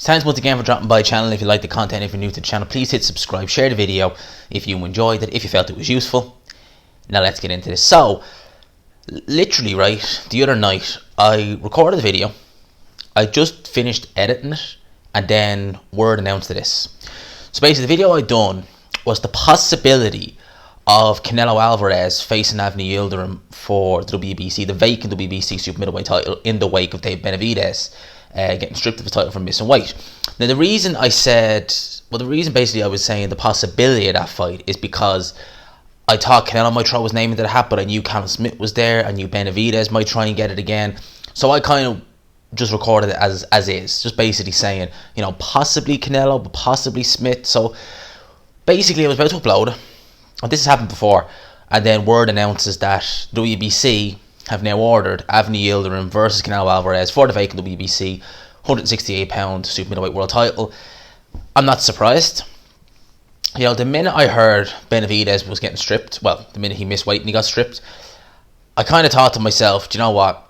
Thanks once again for dropping by the channel. If you like the content, if you're new to the channel, please hit subscribe, share the video if you enjoyed it, if you felt it was useful. Now let's get into this. So, literally, right, the other night, I recorded the video. I just finished editing it, and then word announced this. So basically, the video I done was the possibility of Canelo Alvarez facing Avni Yildirim for the WBC, the vacant WBC super middleweight title, in the wake of Dave Benavidez getting stripped of his title from missing weight. Now, the reason basically I was saying the possibility of that fight is because I thought Canelo might throw his name into the hat, but I knew Callum Smith was there, I knew Benavidez might try and get it again. So I kind of just recorded it as is, just basically saying, you know, possibly Canelo, but possibly Smith. So basically I was about to upload it, and this has happened before, and then word announces that WBC have now ordered Avni Yildirim versus Canelo Alvarez for the vacant WBC 168-pound super middleweight world title. I'm not surprised. You know, the minute I heard Benavidez was getting stripped, well, the minute he missed weight and he got stripped, I kind of thought to myself, do you know what?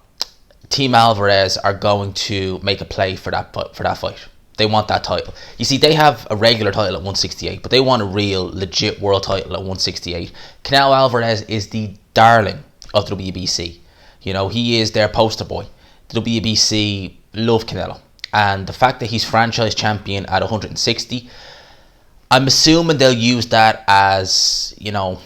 Team Alvarez are going to make a play for that fight. They want that title. You see, they have a regular title at 168, but they want a real, legit world title at 168. Canelo Alvarez is the darling of the WBC. You know, he is their poster boy. The WBC love Canelo. And the fact that he's franchise champion at 160, I'm assuming they'll use that as, you know,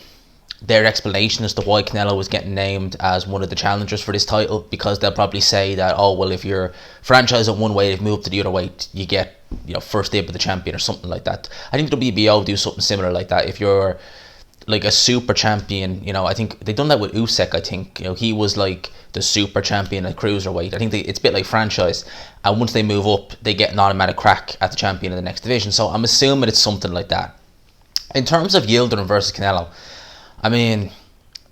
their explanation as to why Canelo was getting named as one of the challengers for this title, because they'll probably say that, oh, well, if you're franchise at one weight, if you move to the other weight, you get, you know, first dib of the champion or something like that. I think WBO do something similar like that. If you're like a super champion, you know, I think they've done that with Usyk. I think, you know, he was like the super champion at cruiserweight. I think it's a bit like franchise, and once they move up, they get an automatic crack at the champion in the next division. So I'm assuming it's something like that. In terms of Yildirim versus Canelo, I mean,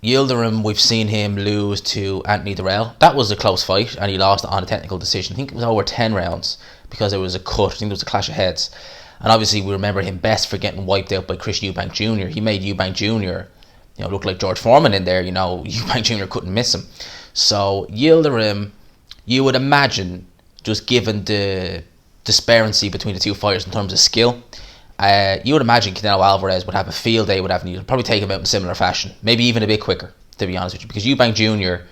Yildirim, we've seen him lose to Anthony Durrell. That was a close fight, and he lost on a technical decision. I think it was over 10 rounds because there was a cut. I think there was a clash of heads. And obviously, we remember him best for getting wiped out by Chris Eubank Jr. He made Eubank Jr., you know, look like George Foreman in there. You know, Eubank Jr. couldn't miss him. So Yildirim, you would imagine, just given the disparity between the two fighters in terms of skill, you would imagine Canelo Alvarez would have a field day with Avni. He'd probably take him out in similar fashion, maybe even a bit quicker, to be honest with you, because Eubank Jr.,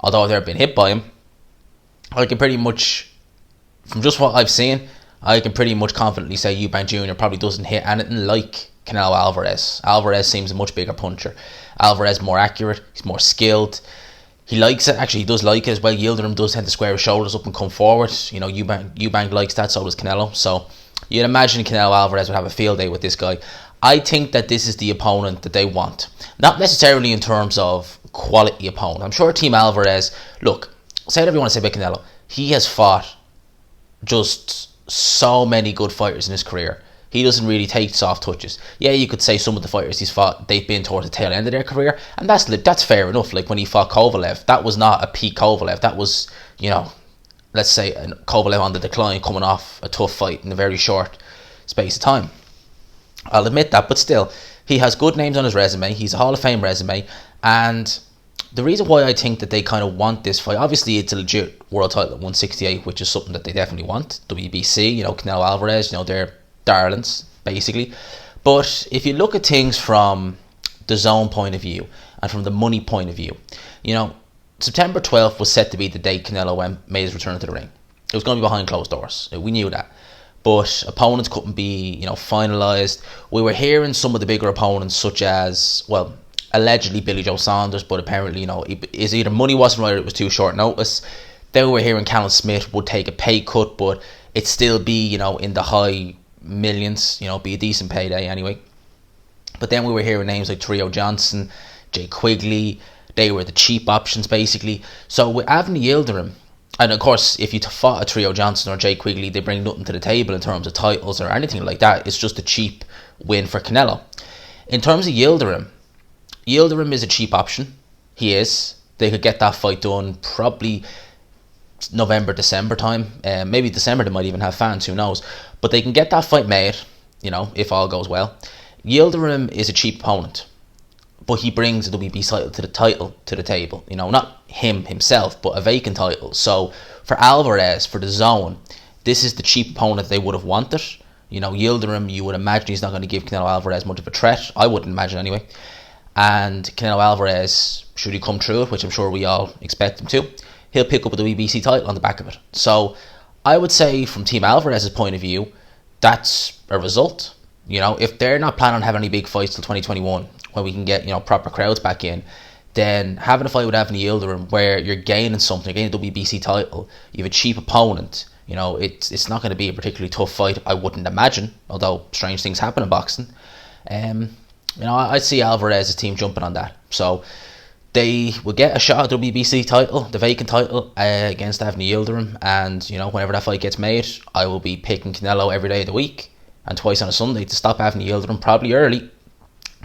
although I've never been hit by him, I can pretty much, from just what I've seen, I can pretty much confidently say Eubank Jr. probably doesn't hit anything like Canelo Alvarez. Alvarez seems a much bigger puncher. Alvarez more accurate, he's more skilled. He likes it, actually he does like it as well. Yildirim does tend to square his shoulders up and come forward. You know, Eubank likes that, so does Canelo. So you'd imagine Canelo Alvarez would have a field day with this guy. I think that this is the opponent that they want. Not necessarily in terms of quality opponent. I'm sure Team Alvarez, look, say whatever you want to say about Canelo, he has fought just so many good fighters in his career. He doesn't really take soft touches. Yeah, you could say some of the fighters he's fought, they've been towards the tail end of their career, and that's fair enough. Like when he fought Kovalev, that was not a peak Kovalev. That was, you know, let's say a Kovalev on the decline, coming off a tough fight in a very short space of time. I'll admit that, but still, he has good names on his resume. He's a Hall of Fame resume, and the reason why I think that they kind of want this fight, obviously it's a legit world title at 168, which is something that they definitely want. WBC, you know, Canelo Alvarez, you know, they're darlings, basically. But if you look at things from the zone point of view and from the money point of view, you know, September 12th was set to be the day Canelo made his return to the ring. It was going to be behind closed doors. We knew that. But opponents couldn't be, you know, finalised. We were hearing some of the bigger opponents, such as, well, allegedly Billy Joe Saunders, but apparently, you know, it's either money wasn't right or it was too short notice. Then we were hearing Callum Smith would take a pay cut, but it'd still be, you know, in the high millions, you know, be a decent payday anyway. But then we were hearing names like Trio Johnson, Jay Quigley. They were the cheap options, basically. So with Avni Yildirim, and of course, if you fought a Trio Johnson or Jay Quigley, they bring nothing to the table in terms of titles or anything like that. It's just a cheap win for Canelo. In terms of Yildirim is a cheap option. He is. They could get that fight done probably November, December time. Maybe December they might even have fans, who knows. But they can get that fight made, you know, if all goes well. Yildirim is a cheap opponent, but he brings the WBC title to the table. You know, not him himself, but a vacant title. So for Alvarez, for the zone, this is the cheap opponent they would have wanted. You know, Yildirim, you would imagine he's not going to give Canelo Alvarez much of a threat. I wouldn't imagine anyway. And Canelo Alvarez, should he come through it, which I'm sure we all expect him to, he'll pick up a WBC title on the back of it. So I would say from Team Alvarez's point of view, that's a result. You know, if they're not planning on having any big fights till 2021, when we can get, you know, proper crowds back in, then having a fight with Avni Yildirim where you're gaining something, you're gaining a WBC title, you have a cheap opponent, you know, it's not going to be a particularly tough fight, I wouldn't imagine, although strange things happen in boxing. You know, I see Alvarez's team jumping on that. So they will get a shot at the WBC title, the vacant title, against Avni Yildirim. And, you know, whenever that fight gets made, I will be picking Canelo every day of the week and twice on a Sunday to stop Avni Yildirim, probably early.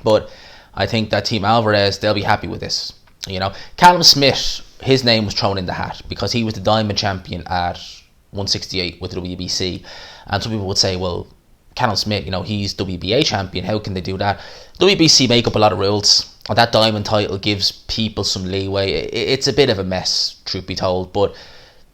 But I think that Team Alvarez, they'll be happy with this. You know, Callum Smith, his name was thrown in the hat because he was the Diamond Champion at 168 with the WBC. And some people would say, well, Callum Smith, you know, he's WBA champion. How can they do that? WBC make up a lot of rules, and that diamond title gives people some leeway. It's a bit of a mess, truth be told, but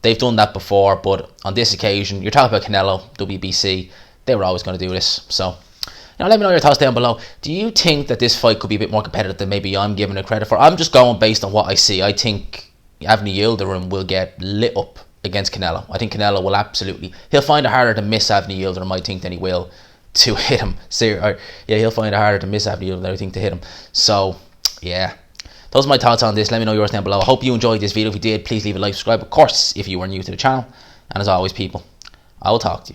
they've done that before. But on this occasion, you're talking about Canelo, WBC. They were always going to do this. So, you know, let me know your thoughts down below. Do you think that this fight could be a bit more competitive than maybe I'm giving it credit for? I'm just going based on what I see. I think Avni Yildirim will get lit up against Canelo. I think Canelo will absolutely, he'll find it harder to miss Avni Yildirim, I think, than he will to hit him. He'll find it harder to miss Avni Yildirim than I think to hit him. So yeah, those are my thoughts on this. Let me know yours down below. I hope you enjoyed this video. If you did, please leave a like, subscribe, of course, if you are new to the channel. And as always, people, I will talk to you.